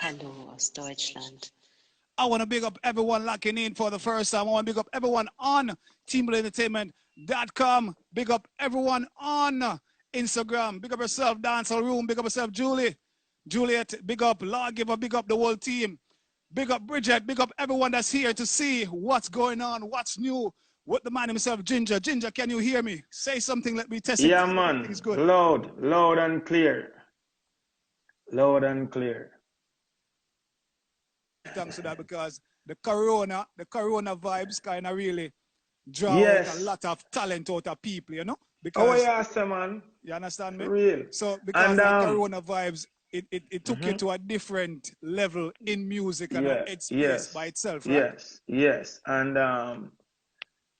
Hanover aus Deutschland. I want to big up everyone locking in for the first time. I want to big up everyone on teambuildentertainment.com. Big up everyone on Instagram. Big up yourself, Dancehall Room. Big up yourself, Julie. Juliet, big up Lawgiver. Big up the whole team. Big up Bridget. Big up everyone that's here to see what's going on, what's new with the man himself, Ginjah. Ginjah, can you hear me? Say something. Let me test it. Yeah, man. Good. Loud and clear. Loud and clear. Thanks to that, because the corona vibes kind of really draw out a lot of talent out of people, you know? Because, man. You understand me? For real. So because the corona vibes, it took you to a different level in music and a headspace by itself, right? Yes. And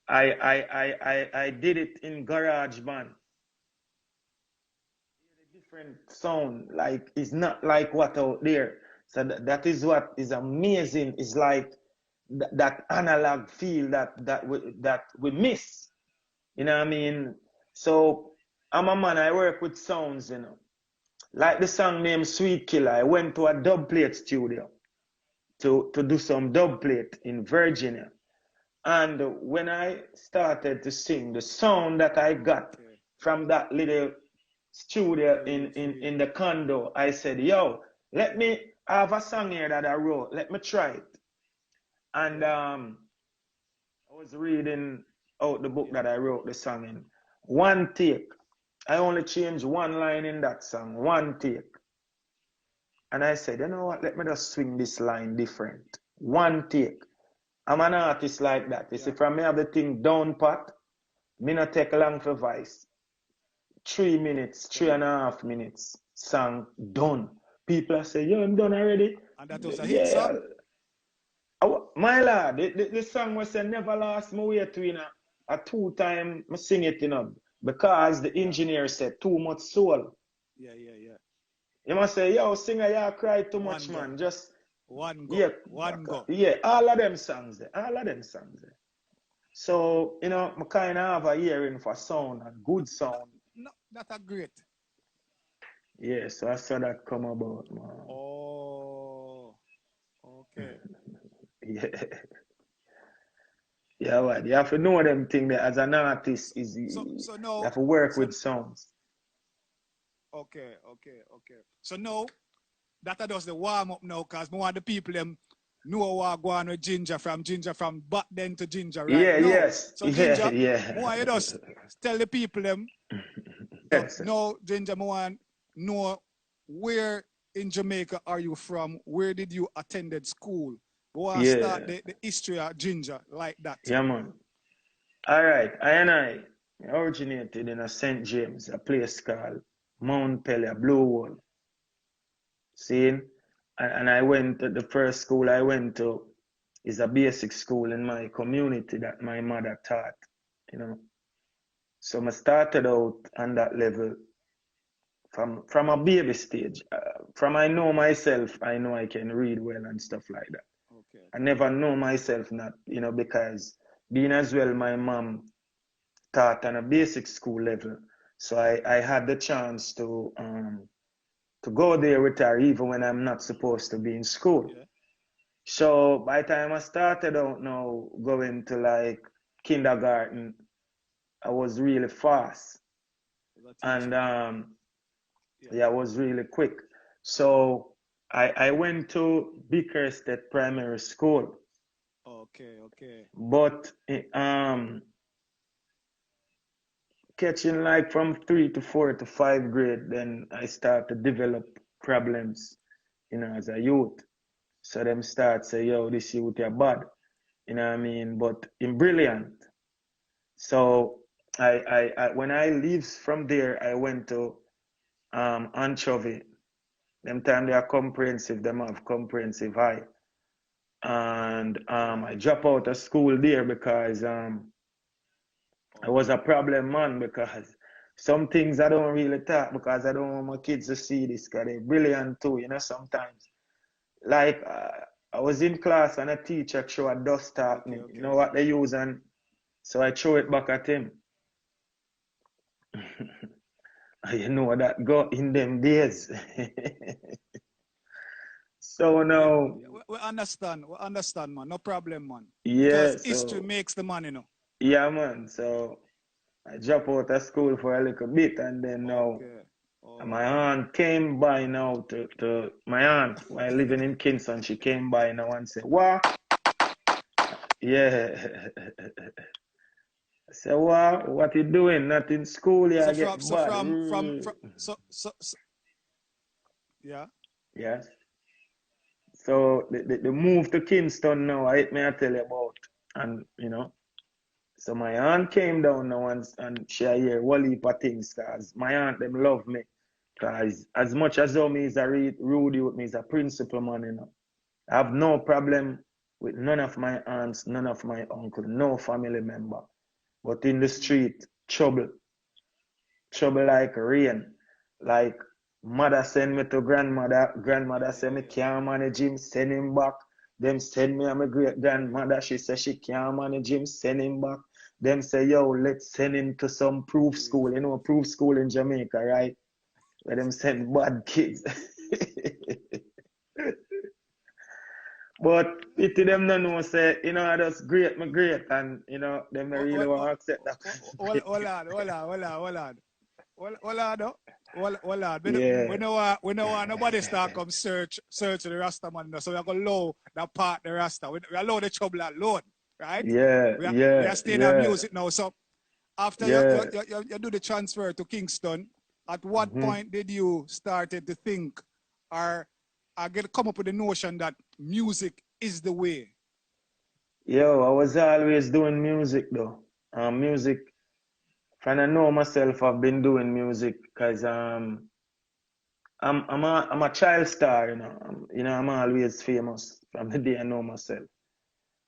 I did it in garage band. Different sound, like it's not like what out there. So that is what is amazing. Is like that analog feel that we miss. You know what I mean? So I'm a man. I work with sounds. You know, like the song named Sweet Killer. I went to a dub plate studio to do some dub plate in Virginia. And when I started to sing, the sound that I got from that little studio in the condo, I said, yo, let me have a song here that I wrote. Let me try it. And I was reading out the book that I wrote the song in. One take. I only changed one line in that song. One take. And I said, you know what? Let me just swing this line different. One take. I'm an artist like that. You see, from me have the thing down pat, me not take long for voice. 3 minutes, 3.5 minutes, song done. People say, yo, I'm done already. And that was a hit song? My lad, the song was a never lost my way to, you know, a 2-time I sing it, you know, because the engineer said too much soul. Yeah. You must say, yo, singer, you cry too much, man. Just one go. Yeah, all of them songs there. So, you know, I kind of have a hearing for sound and good sound. No, that's a great. Yeah, so I saw that come about, man. Oh, okay. Yeah. Yeah, well, you have to know them things that as an artist so no, you have to work with sounds. Okay. So now, that does the warm up now, because more of the people them know what go on with Ginjah from back then to Ginjah right Yeah, now. yes. So Ginjah, yeah. more you just tell the people them. Yes. No, Ginjah, more know where in Jamaica are you from? Where did you attended school? Go and start the history of Ginjah like that. Yeah, man. All right, I originated in a St. James, a place called Mount Pelia, Blue Wall. See? And I went to the first school I went to is a basic school in my community that my mother taught, you know. So I started out on that level from a baby stage. From I know myself, I know I can read well and stuff like that. Okay. I never know myself not, you know, because being as well, my mom taught on a basic school level. So I had the chance to go there with her even when I'm not supposed to be in school. Yeah. So by the time I started out now going to like kindergarten, I was really fast. And I was really quick. So I went to Beres State Primary School. Okay. But catching like from 3 to 4 to 5 grade, then I start to develop problems, you know, as a youth. So them start say, yo, this youth are bad, you know what I mean? But I'm brilliant. So I when I leave from there, I went to Anchovy. Them time they are comprehensive, them have comprehensive high. And I drop out of school there because I was a problem man, because some things I don't really talk because I don't want my kids to see this, because they're brilliant too, you know, sometimes. Like, I was in class and a teacher threw a dust at me, you know what they use, and so I throw it back at him. You know that got in them days. So now, we understand, man. No problem, man. yeah, Because history so makes the man, yeah, man. So I dropped out of school for a little bit, and then now Okay. All my right. aunt came by now to my aunt while living in Kingston. She came by now and said, "What? Yeah." I said, what you doing? Not in school, So you get from so bad. from so yeah. Yes. So the move to Kingston now, I tell you about. And so my aunt came down now and she hear one heap of things because my aunt them love me. Because as much as though me is a rude youth, me is a principal man. I have no problem with none of my aunts, none of my uncle, no family member. But in the street, trouble like rain. Like mother send me to grandmother send me can't manage him, send him back. Them send me and my great grandmother, she said she can't manage him, send him back. Them say, yo, let's send him to some proof school. Proof school in Jamaica, right? Where them send bad kids. But pity them no know say, I just great, my great, and them Hold really want to accept that. on. Hold on. Yeah, We know nobody start come search the Rasta man. So we are gonna allow that part the Rasta. We allow the trouble alone, right? yeah, We yeah, are staying on yeah, music now. So after yeah. you do the transfer to Kingston, at what Mm-hmm. point did you started to think or come up with the notion that music is the way? Yo, I was always doing music though. Music, from I know myself, I've been doing music because I'm a child star, I'm always famous from the day I know myself.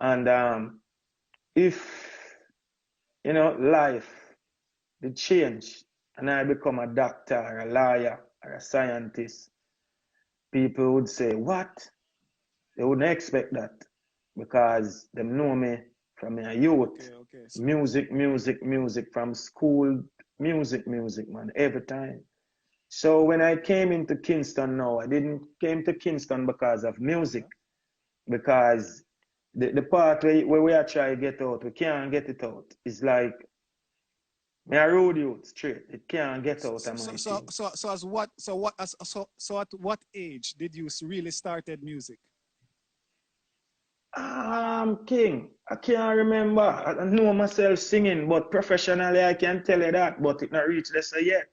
And if life did change and I become a doctor, or a lawyer, or a scientist, people would say, "What?" They wouldn't expect that because they know me from a youth. Okay. So, Music from school, music, man, every time. So when I came into Kingston now, I didn't came to Kingston because of music, because the part where we are trying to get out, we can't get it out. It's like me a road youth straight. It can't get out of my thing. so at what age did you really started music? King, I can't remember. I know myself singing, but professionally I can tell you that, but it not reached this yet.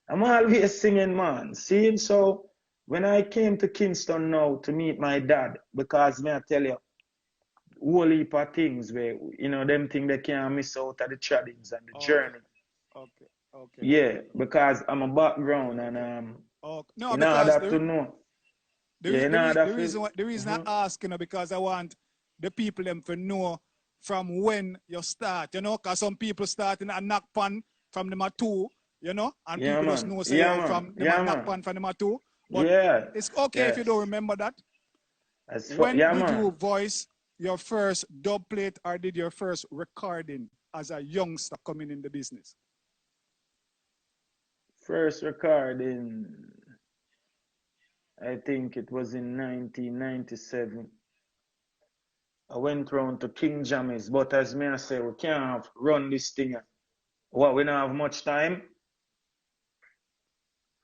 I'm always singing, man. See, so when I came to Kingston now to meet my dad, because may I tell you, whole heap of things where, them things they can't miss out of the tradings and the journey. Okay. Yeah, because I'm a background and No, in because order to know. Yeah, in order to, the reason I ask, because I want the people them to know from when you start, because some people start in a knock pan from number 2, and yeah, people just man. know say Yeah, yo man. from the Yeah, knock man. pan from number 2. But Yeah. it's okay if you Yes. don't remember that. Yeah, When did man. you voice your first dub plate or did your first recording as a youngster coming in the business? First recording, I think it was in 1997. I went round to King Jammy's, but as me I say, we can't run this thing. What, we don't have much time?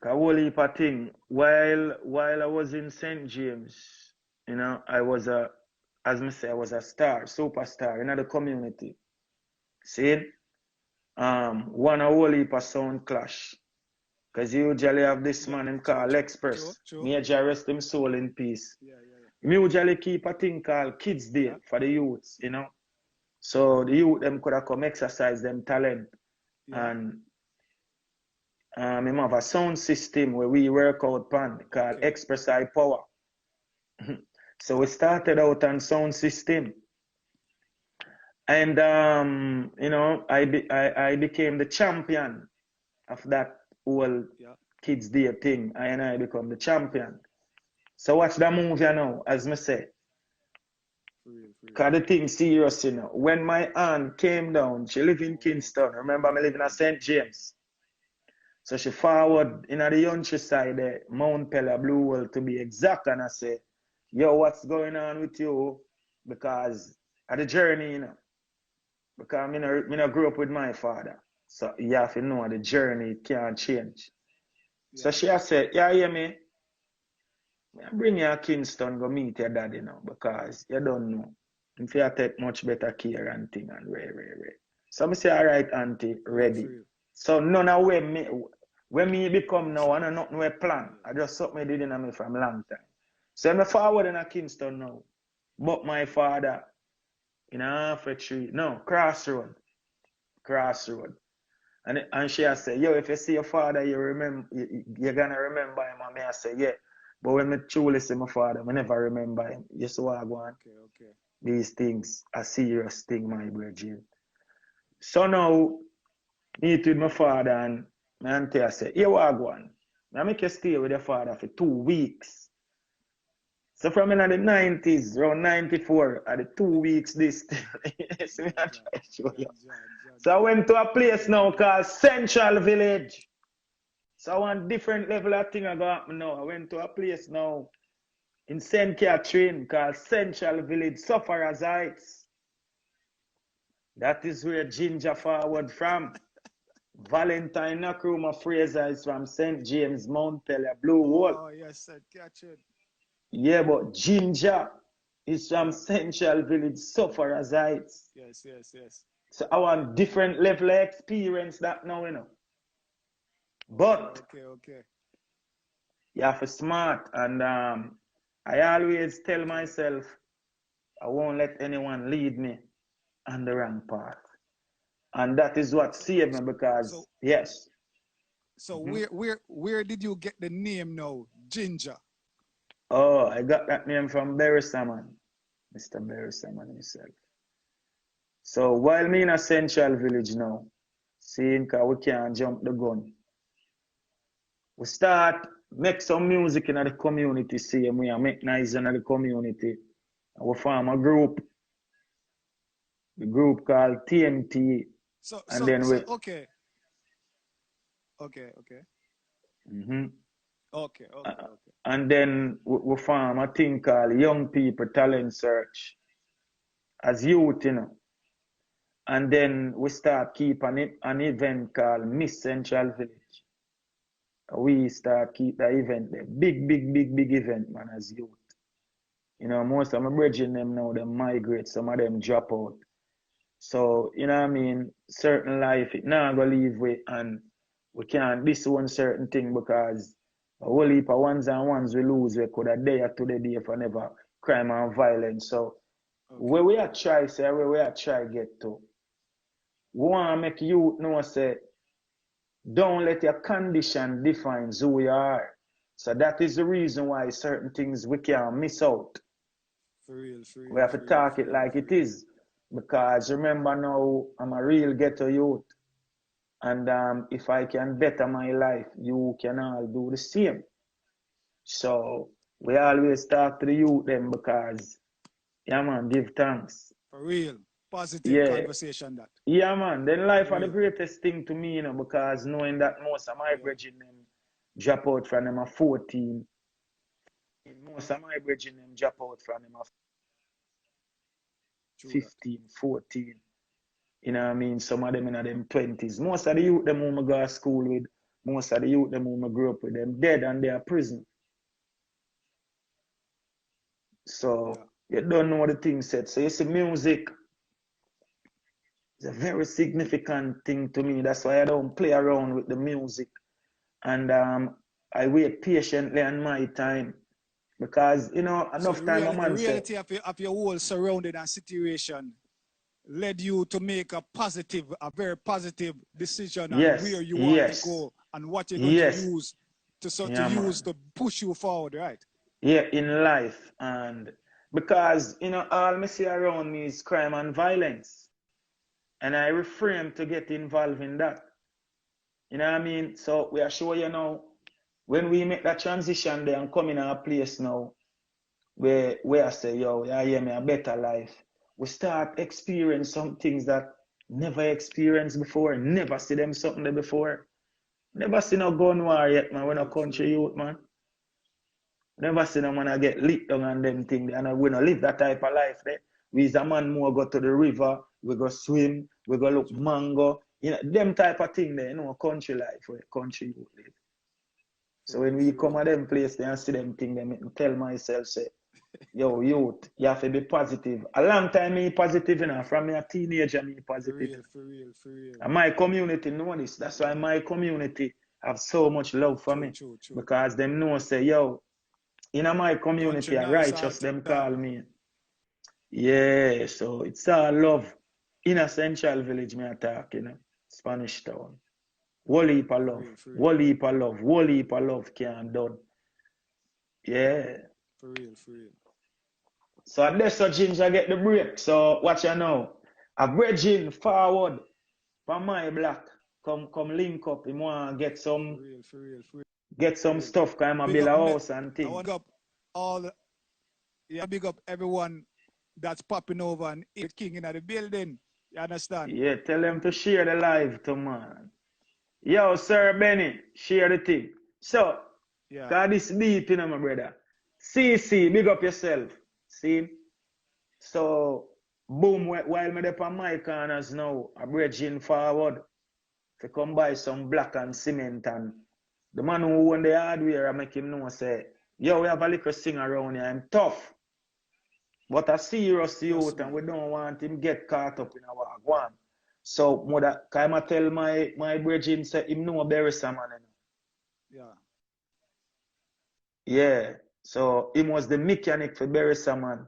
A whole heap of thing. While I was in St. James, I was as me say, I was a star, superstar in the community. See? One a whole heap of sound clash. Because you usually have this man him called Express. True. Major rest him soul in peace. Yeah. We usually keep a thing called Kids Day for the youths, So the youth them could have come exercise them talent. Yeah. And him have a sound system where we work out pan called Express High Power. So we started out on sound system. And I became the champion of that whole Kids Day thing. I become the champion. So watch the movie now, as me say. Because the thing serious, When my aunt came down, she live in Kingston. Remember me living in St. James. So she forward in the countryside there, Mount Pella Blue World to be exact, and I say, yo, what's going on with you? Because of the journey, you know. Because me no grew up with my father. So you have to know the journey can't change. Yeah. So she has said, yeah, hear me? I bring you to Kingston, go meet your daddy now, because you don't know. If you take much better care and thing and re. So I say, all right, auntie, ready. So none of when me become now, I know nothing we plan. I just something I did in me from a long time. So I'm forward in a Kingston now. But my father in a half a tree, no, crossroad. And she has said, yo, if you see your father, you're gonna remember him. And me I say, yeah. But when me truly see my father, I never remember him. You see what I go on? Okay. These things are serious thing, my brethren. So now, meet with my father and my auntie I say, here what I go on. I make you stay with your father for 2 weeks. So from in the 90s, around 94, at the 2 weeks this so I try to show you. So I went to a place now called Central Village. So I want different level of thing I got now. I went to a place now in St. Catherine called Central Village, Sufferers Heights. That is where Ginjah forward from. Valentine Nakrumah Fraser is from St. James, Mount Pella, Blue Wall. Oh, yes, St. Catherine. Yeah, but Ginjah is from Central Village, Sufferers Heights. Yes. So I want different level of experience that now, you know. But okay. You have to smart, and I always tell myself I won't let anyone lead me on the wrong path. And that is what saved me because yes. So where did you get the name now, Ginjah? Oh, I got that name from Beres Hammond, Mr. Beres Hammond himself. So while me in a Central Village now, seeing cause we can't jump the gun, we start make some music in the community, see me and make noise in the community. And we form a group, the group called TMT. Okay. Mm-hmm. Okay. And then we form a thing called Young People Talent Search as youth, you know. And then we start keep an event called Miss Central Village. We start keep the event, the big event, man, as youth. You know, most of my brethren them now, they migrate, some of them drop out. So, you know what I mean, certain life, it now go leave with, and we can't disown certain thing because a whole heap of ones we lose, we could have day to the day for never crime and violence. So, where we are try, say, where we are try get to, we want to make youth know, say, don't let your condition define who you are. So that is the reason why certain things we can't miss out. For real. We have to talk it like it is. Because remember now, I'm a real ghetto youth. And if I can better my life, you can all do the same. So we always talk to the youth then because, yeah man, give thanks. For real. Positive conversation that. Yeah man, then life are the greatest thing to me, you know, because knowing that most of my brethren them drop out from them at 14. Most of my brethren them drop out from them at 15, 14. You know what I mean? Some of them in them 20s. Most of the youth them who I go to school with, most of the youth them who I grew up with, them dead and they are prison. So you don't know what the thing said. So you see music is a very significant thing to me. That's why I don't play around with the music. And I wait patiently on my time. Because, you know, enough time a man the reality of your whole surrounding and situation led you to make a very positive decision on where you want to go and what you're going to use to push you forward, right? Yeah, in life. And because, you know, all I see around me is crime and violence. And I refrain to get involved in that. You know what I mean? So we are sure, you know, when we make that transition there and come in our place now, where I say, yo, I hear me a better life, we start experiencing some things that never experienced before, never see them something there before. Never seen no gun war yet, man. We're no country youth, man. Never seen a man get lit down on them things. And we don't live that type of life there. We as a man more go to the river, we go swim, we go look mango. You know, them type of thing there, you know, country life where country youth live. So when we come at them place there and see them thing, they make me tell myself, say, yo, youth, you have to be positive. A long time me positive, you know, from me a teenager, me positive. For real. And my community know this. That's why my community have so much love for me. True. Because them know, say, yo, in my community, a righteous, them call me. Yeah, so it's all love. In a central village, me attack, you know, Spanish town. Whole heap of love. Whole heap of love. Whole heap of love can't done. Yeah. For real. So that's how Ginjah get the break. So watch you now. A bridging forward from my black. Come link up. Him want get some For real. get some stuff, cause I'm a build a house and things. I want to big up everyone that's popping over and King in the building. You understand? Yeah, tell them to share the live to man. Yo, Sir Benny, share the thing. So, cause this deep, you know, my brother. CC, big up yourself. See? So, boom, while me up on my corners now, I'm bridging forward to come buy some black and cement, and the man who own the hardware, I make him know, say, yo, we have a little sing around here, I'm tough. But a serious youth, and we don't want him get caught up in our one. So, mother, can I tell my brethren, say, him know Beres Hammond. Yeah. So, him was the mechanic for Beres Hammond.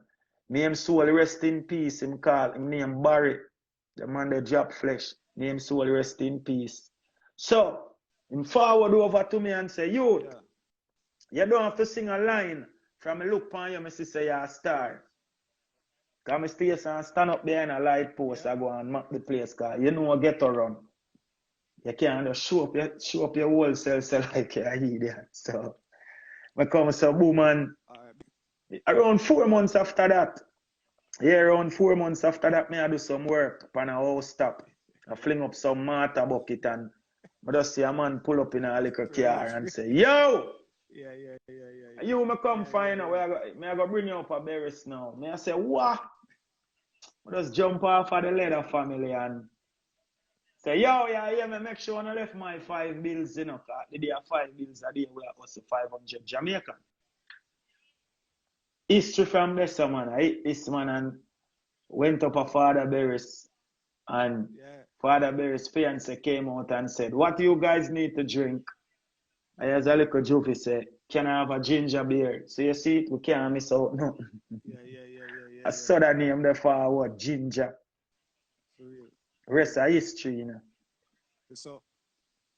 Me him soul rest in peace, him call, him name Barry. The man that drop flesh. Me him soul rest in peace. So, him forward over to me and say, youth, you don't have to sing a line from a look upon you, me say you're a star. Because I stay and stand up there in a light post, I go and map the place, because you know I get to run. You can't just show up your whole self like you're idiot. So, I come so boom, and around 4 months after that, around 4 months after that, I do some work on a house top. I fling up some mortar bucket, and I just see a man pull up in a little car and say, yo! You may come find out where I go bring you up a Beres now. I say, what? I just jump off of the leather family and say, yo, me make sure I left my 5 bills, you know, the day of 5 bills a day where I was 500 Jamaican. History from this man, I hit this man and went up a Father Beres, and Father Beres' fiance came out and said, what do you guys need to drink? I as a little joke, he said, can I have a ginger beer? So you see it, we can't miss out nothing. I saw that name there forward, Ginjah. Rest of history, you know. So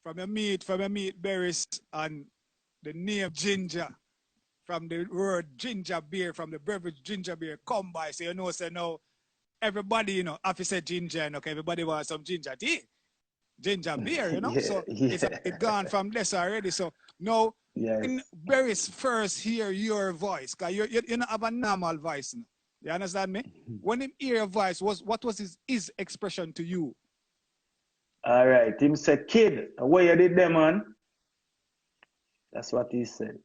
from your meat Beres and the name Ginjah, from the word ginger beer, from the beverage ginger beer, come by. So you know, say no, everybody, you know, after say ginger, okay, everybody wants some ginger tea. Ginger beer, you know, so it's gone from this already. So now, in Beres first hear your voice, because you don't have a normal voice. No? You understand me? When him hear your voice, what was his expression to you? All right, him said, kid, what you did there, man? That's what he said.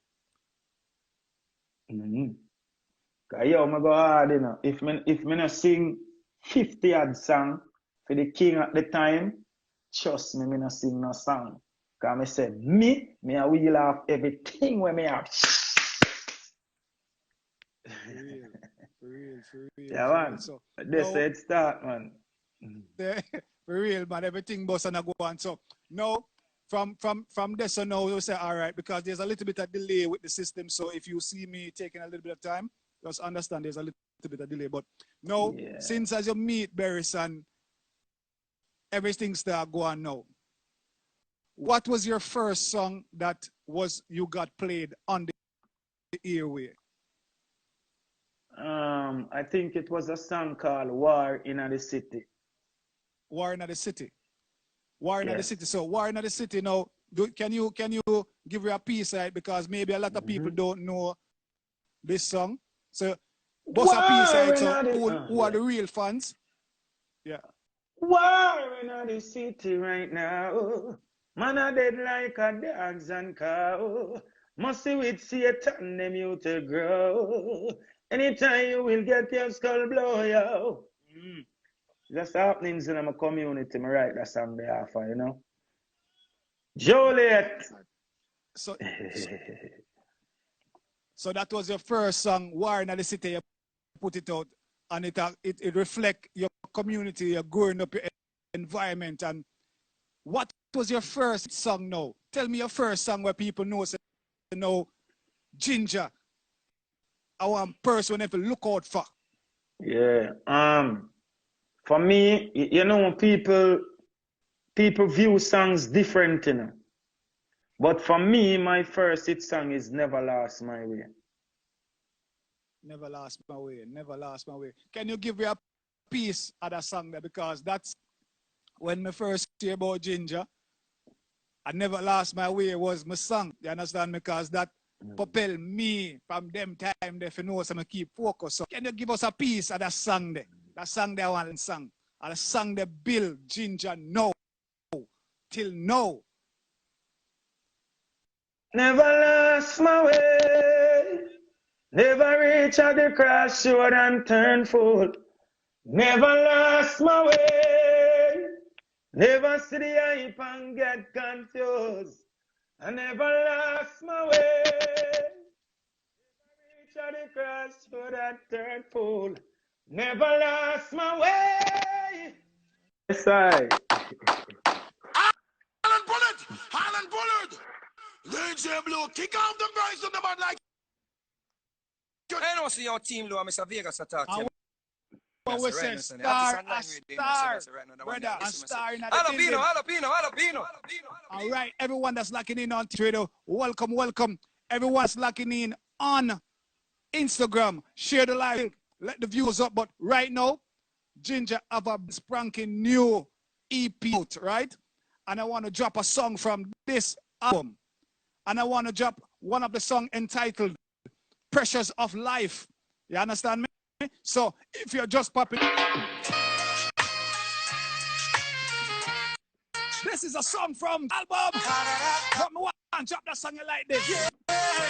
Because yo, I go hard, you know. If me not sing 50 odd song for the king at the time, trust me, I not sing no song. Because I said, me I will have everything where me have. For real. Yeah, man. So, they said start, man. For real, man. Everything boss and go on. So now, from this on now, we say, all right, because there's a little bit of delay with the system. So if you see me taking a little bit of time, just understand there's a little bit of delay. But now, since as you meet Beres and everything start going now, what was your first song that you got played on the airway? I think it was a song called War in the City. War in the City. War in the City. So War in the City now, can you give you a piece, right? Because maybe a lot of people don't know this song. So bust a piece, right? So who are the real fans? Yeah. War in the city right now. Man a dead like a dogs and cow. Must see with Satan, them you to grow. Anytime you will get your skull blow, yo. That's happenings in my community. I write that song there for, you know. Joliet. So, so that was your first song, War in the City. You put it out, and it reflect your community, you're growing up, your environment. And what was your first song now? Tell me your first song where people know, say, know Ginjah. I want person to look out for. Yeah. For me, you know, people view songs different, you know. But for me, my first hit song is Never Lost My Way. Never Lost My Way, Never Lost My Way. Can you give me a piece of that song there? Because that's when me first hear about Ginjah. I Never Lost My Way was my song. You understand? Because that propel me from them time there for know so I keep focus. So can you give us a piece of that song there? That song there one song. And the song that build Ginjah now till now. Never lost my way. Never reach at the crossroad and turn full. Never lost my way. Never see the hype and get confused. I never lost my way. Never reach at the crossroad and turn full. Never lost my way. Yes, I. Highland Bullet! DJ Blue, kick off the guys on the man like. I don't see your team, though, Mr. Vegas attack. But we say star, brother, a star in the building. Jalapeno. All right, everyone that's locking in on Twitter, welcome. Everyone's locking in on Instagram. Share the live, let the views up. But right now, Ginjah have a spranking new EP out, right? And I want to drop a song from this album. And I want to drop one of the songs entitled Pressures of Life. You understand me? So if you're just popping, this is a song from the album. But me want to drop that song like this.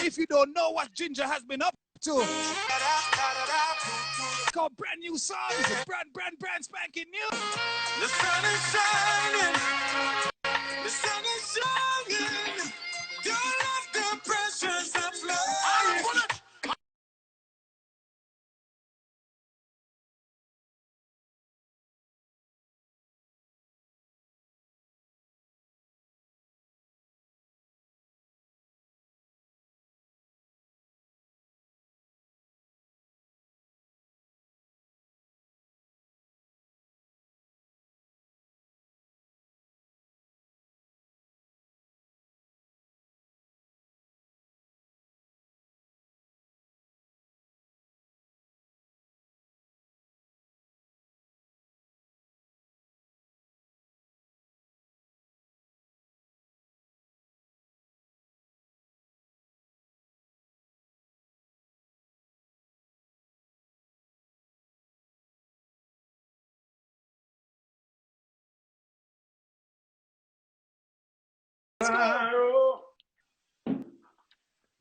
If you don't know what Ginjah has been up to, called brand new songs, brand spanking new. The sun is shining. The sun is shining. Don't let the pressures of life.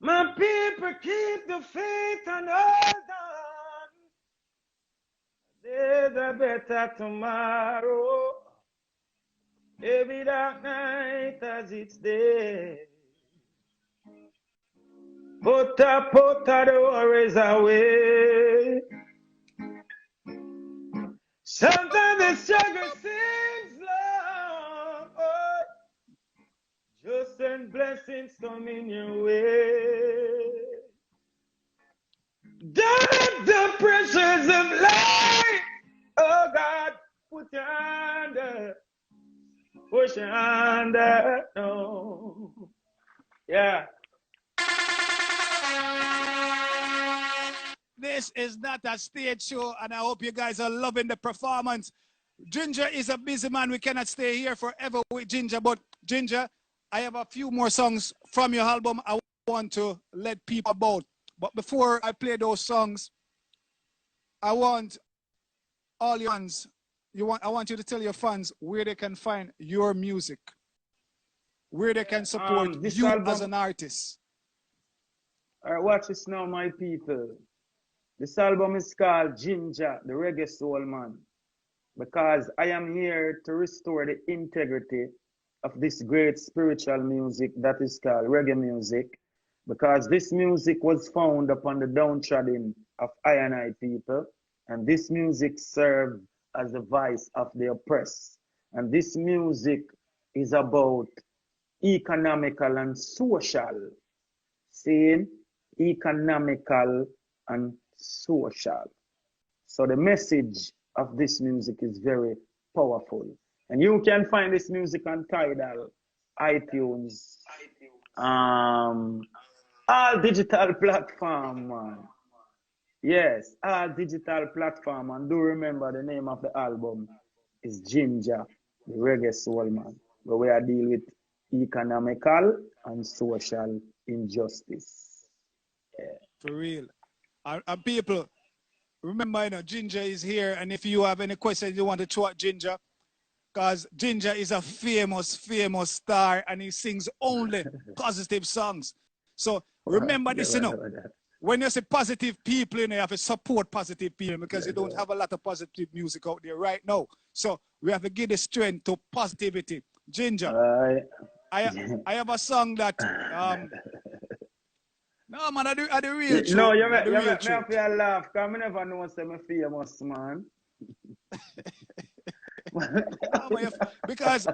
My people keep the faith and hold on. There's a better tomorrow. Every dark night as it's day. Put the worries away. Sometimes the struggle seems long. Oh, just send blessings coming your way. Don't let the pressures of life, oh God, put your under, push your under, no. Yeah. This is not a stage show, and I hope you guys are loving the performance. Ginjah is a busy man. We cannot stay here forever with Ginjah, but Ginjah, I have a few more songs from your album I want to let people about. But before I play those songs, I want all your fans, I want you to tell your fans where they can find your music. where they can support This you album, as an artist. watch this now, my people. This album is called Ginjah, the Reggae Soul Man, because I am here to restore the integrity of this great spiritual music that is called reggae music, because this music was found upon the downtrodden of I and I people, and this music served as the voice of the oppressed. And this music is about economical and social. Saying economical and social. So the message of this music is very powerful. And you can find this music on Tidal, iTunes, all digital platform, man. Yes, all digital platform. And do remember the name of the album is Ginjah, the Reggae Soul Man, where we are dealing with economical and social injustice. Yeah. For real. And people, remember, Ginjah is here. And if you have any questions you want to throw at Ginjah, because Ginjah is a famous, famous star and he sings only positive songs. So remember this, when you say positive people, you have to support positive people because you don't have a lot of positive music out there right now. So we have to give the strength to positivity. Ginjah, I have a song that, no man, I do real truth. No, you make me laugh because I never know I'm famous, man. Because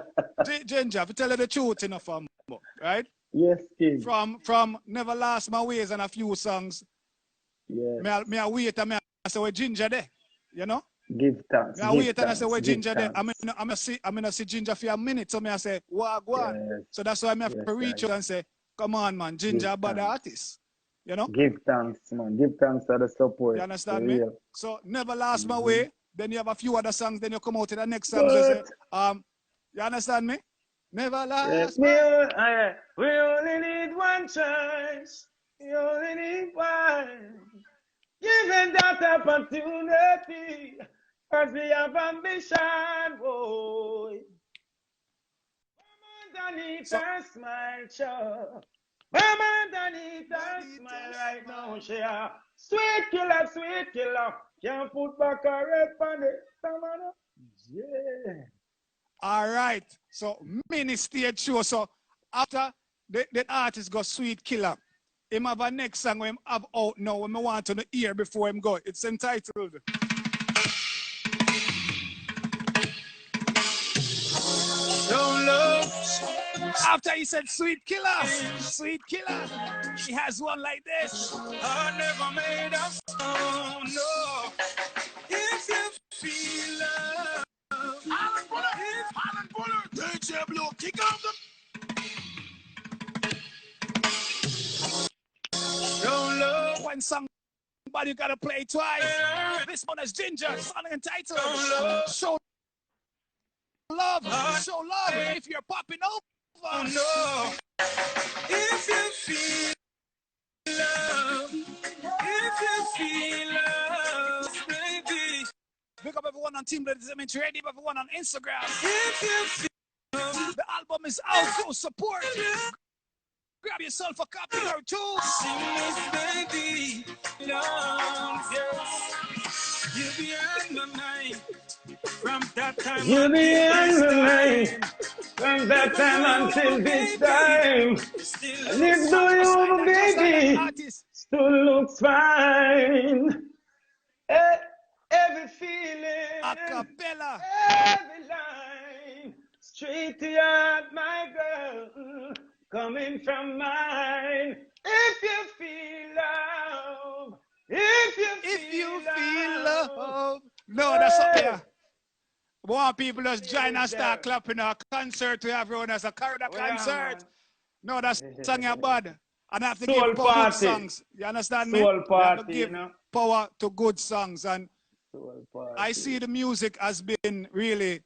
Ginjah, if you tell you the truth enough, right? Yes, King. From Never Lost My Ways and a few songs. Yes. Me I wait and I say where Ginjah there, you know? Give thanks. Me I wait and I say where Ginjah there. I'm gonna see Ginjah for a minute. So me I say, wow, go on. Yes. So that's why I have to reach out and say, come on, man, Ginjah about the artist. You know? Give thanks, man. Give thanks for the support. You understand me? So Never Lost My Way. Then you have a few other songs. Then you come out with the next songs. Say, you understand me? Never lost. Yes. We only need one chance. We only need one. Given that opportunity, cause we have ambition, boy. Mama underneath her smile, show. Mama underneath her smile right now, she a sweet killer, sweet killer. Can't put back a red on it. Yeah. All right. So mini stage show. So after the artist got Sweet Killer, him have a next song when him have out now when I want to hear before him go. It's entitled Don't Love. After he said Sweet Killer, Sweet Killer, he has one like this. I never made a song, no. If you feel love, Alan Buller, DJ Blue, kick off the. Don't love when somebody gotta play twice. This one is Ginjah, song entitled Show Love, Show Love if you're popping over. Oh no. If you feel love, if you feel love, baby. Pick up everyone on Team Ladies Image Radio, everyone on Instagram. If you feel love, the album is out, go support. Grab yourself a copy or two. Sing this baby, love, yes. You'll be on my mind. From that time you'll be on my mind. From that time until this time. And if you, baby, still looks fine. Every feeling, acapella, every line, straight to your heart, my girl, coming from mine. If you feel love, if you feel love. No, that's up there. More people just join and start clapping our concert. We have everyone as a corridor concert. No, that's song your bad. And I have to give power to good songs. You understand me? Soul party, you have to give power to good songs. And I see the music has been really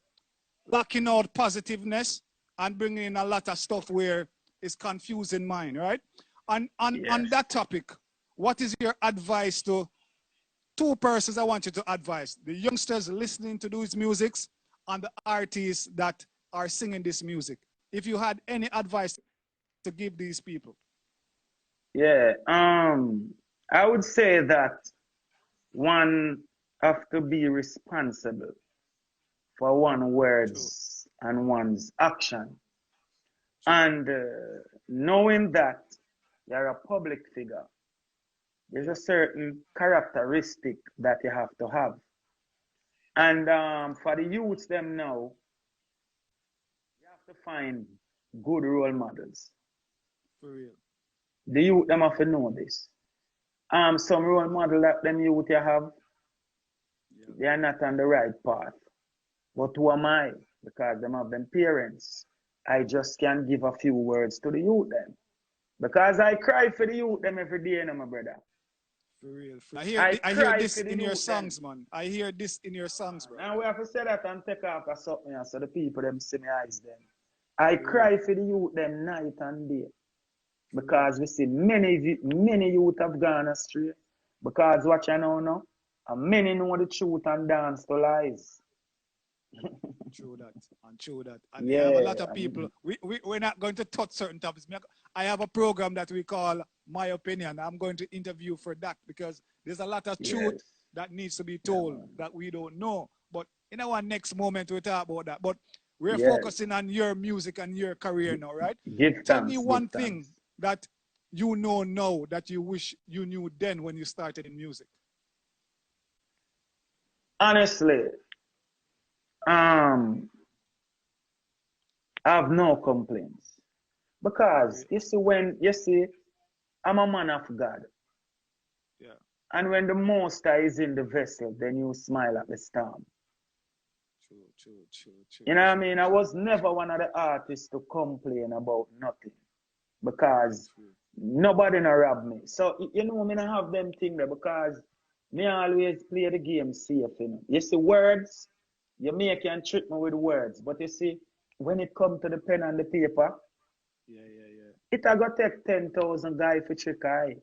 locking out positiveness and bringing in a lot of stuff where it's confusing mind, right? On that topic, what is your advice to two persons I want you to advise? The youngsters listening to these musics and the artists that are singing this music. if you had any advice to give these people. Yeah. I would say that one have to be responsible for one's True. words and one's action. True. And knowing that you're a public figure, there's a certain characteristic that you have to have. And for the youths them now, you have to find good role models. For real. The youth them have to know this. Some role model that them youth you have, Yeah. they are not on the right path. But who am I? Because them have them parents. I just can give a few words to the youth them. Because I cry for the youth them every day, my brother. For real. I I hear cry this for the in your youth them. songs, man. I hear this in your songs, bro. Now we have to say that and take off a something so the people them see my eyes them. I For cry real. for the youth them night and day. Because we see many youth have gone astray. Because what you know, and many know the truth and dance to lies. True that. And true that. And you have a Yeah, lot of people. We're not going to touch certain topics. I have a program that we call My Opinion. I'm going to interview for that because there's a lot of truth yes. that needs to be told that we don't know. But in our next moment, we'll talk about that. But we're Yes. focusing on your music and your career now, right? Give Tell me thanks. one Give thing thanks. that you know now that you wish you knew then when you started in music. Honestly, I have no complaints. Because you see, I'm a man of God. Yeah. And when the Most High is in the vessel, then you smile at the storm. True. You know what I mean? I was never one of the artists to complain about nothing. Because nobody no rob me. So, you know, me not have them thing there because me always play the game safe, you know. You see words, you make and trick me with words. But you see, when it come to the pen and the paper, Yeah. it a go take 10,000 guys for trick I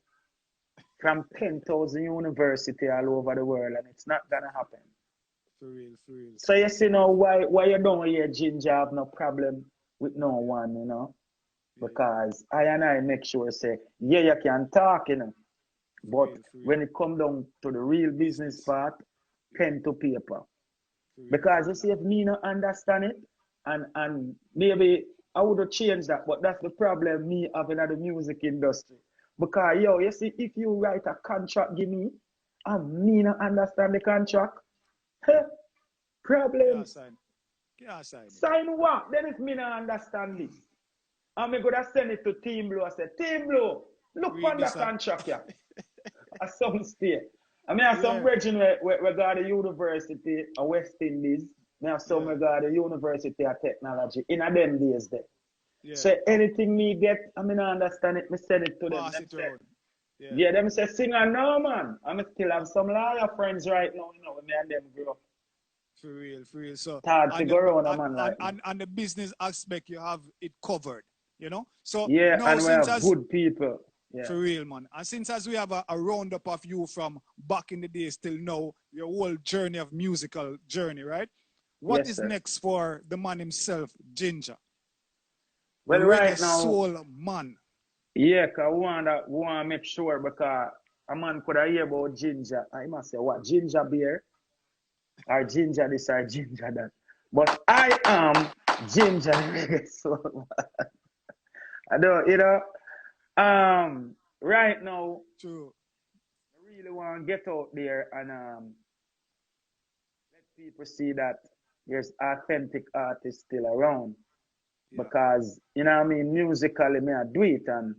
from 10,000 university all over the world, and it's not gonna happen. For real. So you see now why you don't hear Ginjah have no problem with no one, you know? Because I and I make sure say, yeah, you can talk, you know. But For real. when it come down to the real business part, pen to paper. Because you see, if me not understand it, and maybe I would have changed that, but that's the problem me having at the music industry. Because yo, you see, if you write a contract, give me, and me not understand the contract, hey, problems. Can't sign it. Sign what? Then if me not understand this, I'm gonna send it to Team Blue. I said, Team Blue, look Read on the this up. contract here. At some state. I mean, I have some brethren we got the University of West Indies. I have some we got the University of Technology in a them days there. Yeah. So anything me get, I mean, I understand it, me send it to them. Pass Them it say, around. yeah, them say, singer, no, man. I still have some lawyer friends right now, you know, when me and them grow. For real. So, Hard to go around a man like and the business aspect, you have it covered, you know? So, yeah, now and we have good people. Yeah. For real, man. And since as we have a roundup of you from back in the days till now, your whole journey of musical journey, right? What is next for the man himself, Ginjah? Well, right now, soul man. Yeah, because we want to make sure because a man could have hear about Ginjah. I must say, what, Ginjah beer? Or Ginjah this or Ginjah that. But I am Ginjah reggae soul man. I don't, you know, right now, True. I really want to get out there and let people see that there's authentic artists still around. Yeah. Because, you know what I mean, musically, me I do it and,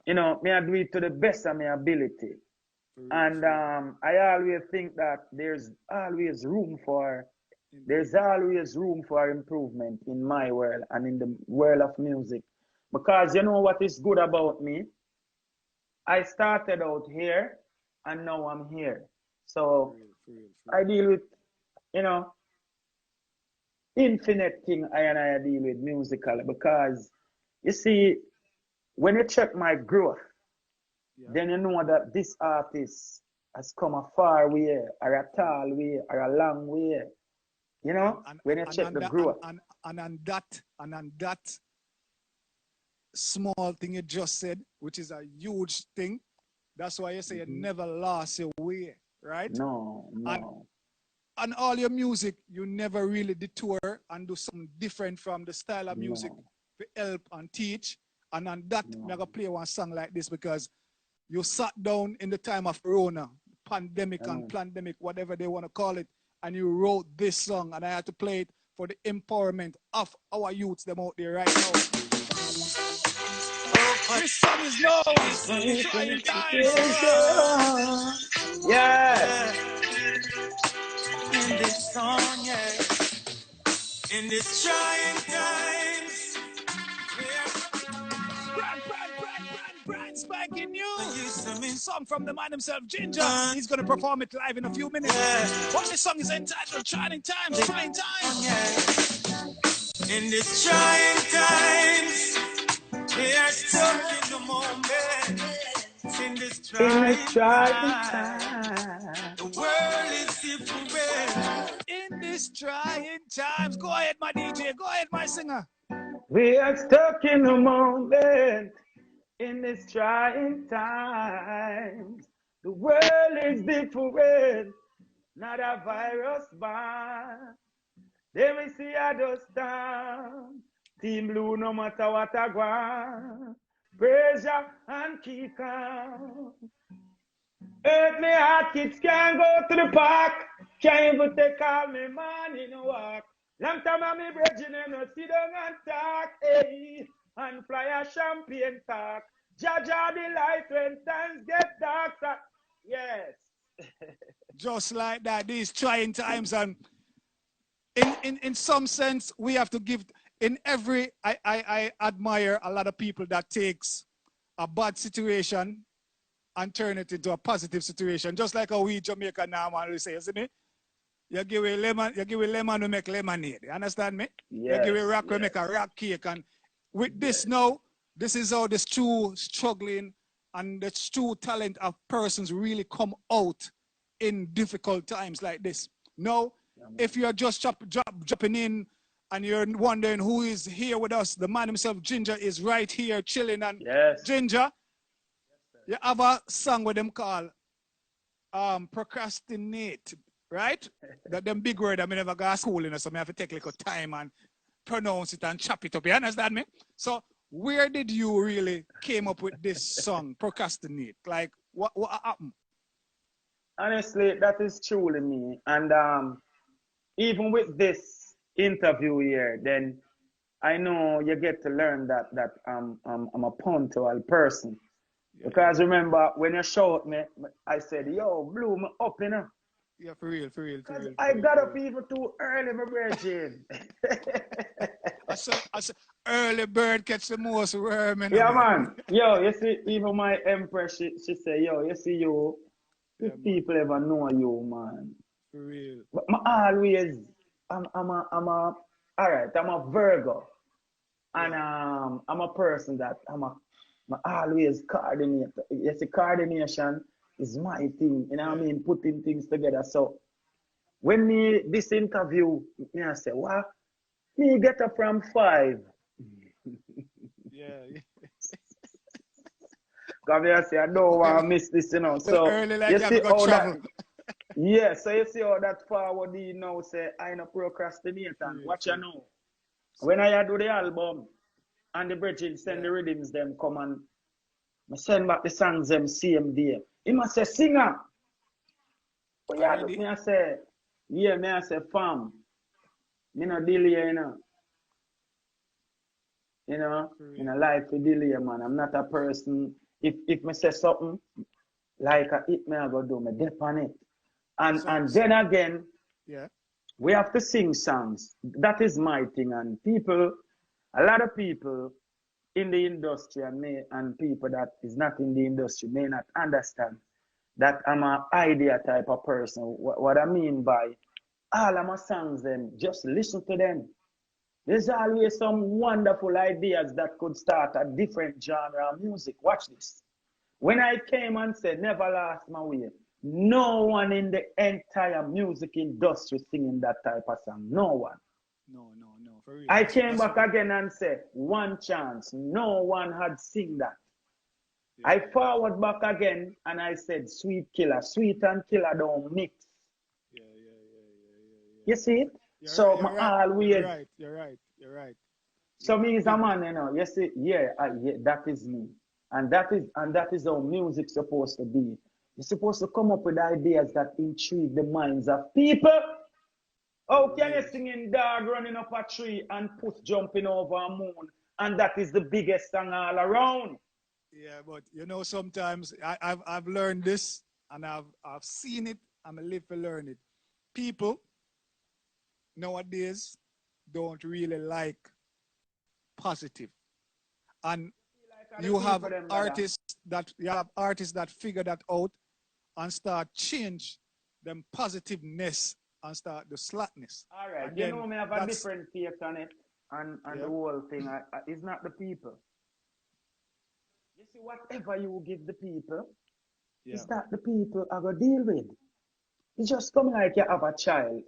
you know, me I do it to the best of my ability. And I always think that there's always room for improvement in my world and in the world of music. Because you know what is good about me? I started out here and now I'm here. So I deal with, you know, infinite thing I deal with musically because you see, when you check my growth, then you know that this artist has come a far way, or a tall way, or a long way. You know, when you check the growth. And on that small thing you just said, which is a huge thing, that's why you say you never lost your way, right? No. And all your music, you never really detour and do something different from the style of music to help and teach. And on that, I'm going to play one song like this because you sat down in the time of Corona, pandemic and pandemic, whatever they want to call it, and you wrote this song, and I had to play it for the empowerment of our youths them out there right now. This song is known. Trying times. Yeah. In this song, yeah. In this trying times. Brand spanking new. Song from the man himself, Ginjah. He's going to perform it live in a few minutes. What this song is entitled, Trying Times, Trying Times. Yeah. In this trying times, we are stuck in the moment. In this trying times, the world is different. In this trying times. Go ahead, my DJ. Go ahead, my singer. We are stuck in the moment. In this trying times, the world is different, not a virus ban. Then we see others down. Team Blue, no matter what I want. Pressure and keep calm. Earthly heart kids can't go to the park. Can't even take all me morning walk. Long time I'm bridging and not sit down and talk. Hey, and fly a champagne talk. Jaja the light when times get dark. Yes. Just like that, these trying times, and in some sense, we have to give. In every, I admire a lot of people that takes a bad situation and turn it into a positive situation. Just like how we Jamaica now man say, isn't it? You give a lemon to make lemonade. You understand me? Yes, you give a rock to make a rock cake. And with this now, this is how this true struggling and the true talent of persons really come out in difficult times like this. Now, if you're just dropping in and you're wondering who is here with us, the man himself, Ginjah, is right here chilling. And Ginjah, you have a song with them called Procrastinate, right? That them big word I never go to school in, so I have to take a little time and pronounce it and chop it up. You understand me? So where did you really came up with this song, Procrastinate? Like, what happened? Honestly, that is truly me. And even with this interview here, then I know you get to learn that I'm a punctual person. Yeah. Because remember, when you showed me, I said, yo, Blue, me up, you know? Yeah, for real. I got up even too early, my brethren. I said, early bird catch the most worm. Yeah, man. Yo, you see, even my empress, she say, yo, you see you, if people ever know you, man. For real. But I'm a Virgo. And I'm a person that I'm always coordinate. You see, coordination is my thing, you know what I mean? Putting things together. So when this interview, I say, what? Me get up from 5. Yeah. Because I say, I don't want to miss this, you know. So early like you see how that, yeah, so you see how that forward you know say I no procrastinate and watch you know. When I do the album and the bridging send the rhythms them come and I send back the songs them same day. He must say singer. But yeah, me I say, yeah, me I say fam. Me no delay, you know. You know, in a life for delay, man. I'm not a person. If me say something like it me I go do me dip on it. And then again, we have to sing songs. That is my thing. And a lot of people in the industry and people that is not in the industry may not understand that I'm an idea type of person. What I mean by all of my songs, then just listen to them. There's always some wonderful ideas that could start a different genre of music. Watch this. When I came and said, never lost my way, No one in the entire music industry singing that type of song. No one. No, for real. I came back again and said, one chance. No one had sing that. Yeah. I forward back again and I said, Sweet Killer. Sweet and Killer don't mix. Yeah. You see it? You're So right, always. You're right. So me is a man, you know. You see, yeah, that is me. And that is how music's supposed to be. You're supposed to come up with ideas that intrigue the minds of people. How can you sing in dog running up a tree and puss jumping over a moon? And that is the biggest song all around. Yeah, but you know, sometimes I've learned this and I've seen it and I live to learn it. People nowadays don't really like positive. And you have artists that figure that out and start change them positiveness and start the slackness. All right, and you know me have a different take on it and the whole thing. It's not the people. You see, whatever you give the people, it's that the people are going to deal with. It's just coming like you have a child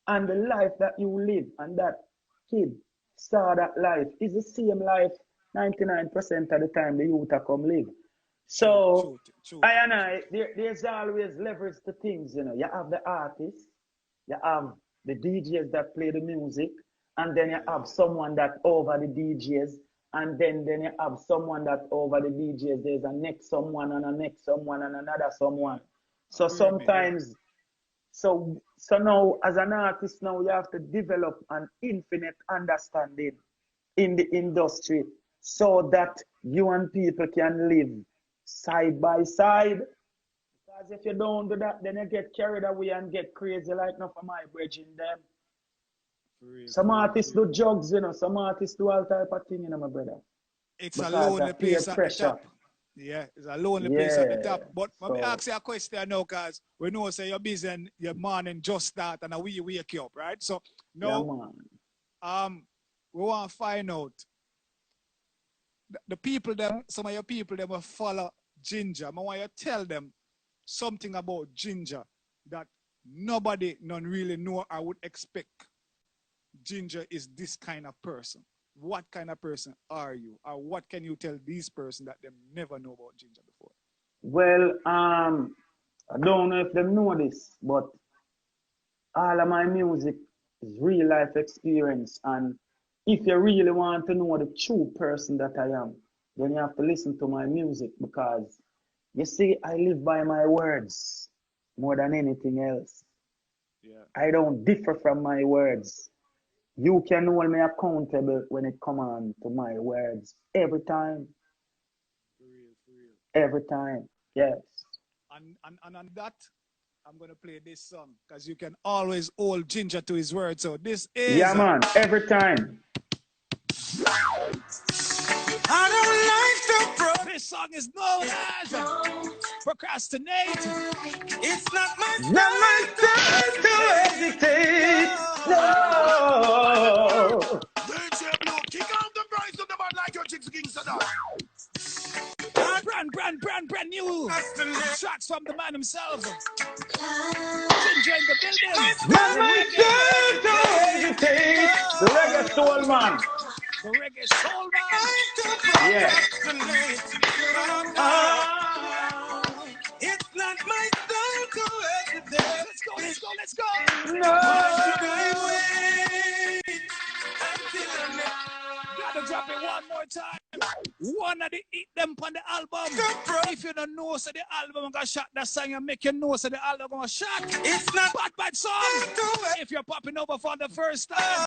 and the life that you live and that kid saw that life is the same life 99% of the time the youth are come live. So, there's always leverage to things, you know. You have the artists, you have the DJs that play the music, and then you have someone that over the DJs, and then you have someone that over the DJs. There's a next someone and a next someone and another someone. So sometimes, so now as an artist now you have to develop an infinite understanding in the industry so that you and people can live side by side. Because if you don't do that, then you get carried away and get crazy like enough of my bridging them. Some artists do drugs, you know, some artists do all type of thing, you know, my brother. It's a lonely place at the top. Yeah, it's a lonely place at the top. But let me ask you a question now, because we know say you're busy and your morning just start and we wake you up, right? So now we want to find out the people them, some of your people them will follow Ginjah. I want you to tell them something about Ginjah that none really know or would expect. Ginjah is this kind of person. What kind of person are you? Or what can you tell these person that they never know about Ginjah before? Well, I don't know if they know this, but all of my music is real life experience. And if you really want to know the true person that I am, then you have to listen to my music, because you see, I live by my words more than anything else. Yeah. I don't differ from my words. You can hold me accountable when it comes on to my words every time. For real. Every time, yes. And on that, I'm going to play this song because you can always hold Ginjah to his word. So this is... Yeah, man, every time. I don't like the This song is known as Procrastinate. It's not my time to hesitate. No. Kick out the price of the man like your chicks King Saddam. Brand new tracks from the man himself. Ginjah in the building. Not my time to hesitate. The reggae soul man. The reggae soul man. Yeah. It's not my time to hesitate. Let's go. No. Gotta drop it one more time. One of the hit them on the album. If you don't know, so the album gonna shot that song, you make you know, so the album gonna shot. It's not bad song. If you're popping over for the first time,